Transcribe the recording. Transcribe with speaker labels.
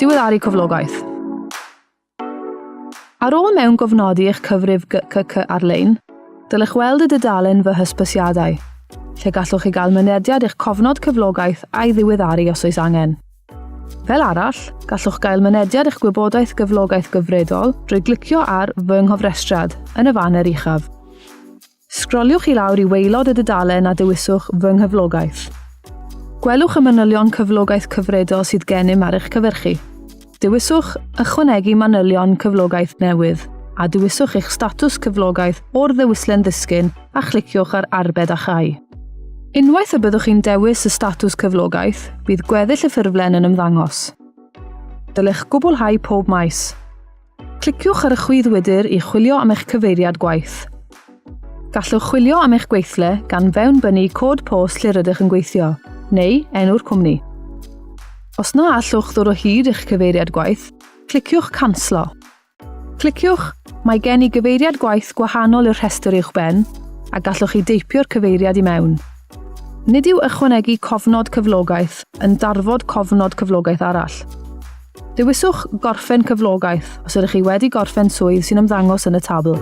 Speaker 1: Diweddaru cyflogaeth. Ar ôl mewn gofnodi eich cyfrif GGCarlein, dylech weld y dudalen fy hysbysiadau, lle gallwch chi gael mynediad eich cofnod cyflogaeth a'i ddiweddaru os oes angen. Fel arall, gallwch gael mynediad eich gwybodaeth gyflogaeth gyfredol drwy glicio ar fy nghofrestriad yn y fanner uchaf. Sgroliwch i lawr i waelod y dudalen a dewiswch fy nghyflogaeth. Gwelwch y manylion cyflogaeth cyfredol sydd gennym ar eich cyfyrchu. Dewiswch ychwanegu manylion cyflogaeth newydd a dewiswch eich statws cyflogaeth o'r ddewislen ddisgyn a chliciwch ar arbed a chau. Unwaith y byddwch chi'n dewis y statws cyflogaeth, bydd gweddill y ffurflen yn ymddangos. Dylech gwblhau pob maes. Cliciwch ar y chwyddwydr i chwilio am eich cyfeiriad gwaith. Gallwch chwilio am eich gweithle gan fewnbynnu cod post lle rydych yn gweithio, neu enw'r cwmni. Os na allwch ddod o hyd eich cyfeiriad gwaith, cliciwch canslo. Cliciwch Mae gen i gyfeiriad gwaith gwahanol i'r rhestr uwch ben a gallwch chi deipio'r cyfeiriad i mewn. Nid yw ychwanegu cofnod cyflogaeth yn darfod cofnod cyflogaeth arall. Dewiswch gorffen cyflogaeth os ydych chi wedi gorffen swydd sy'n ymddangos yn y tabl.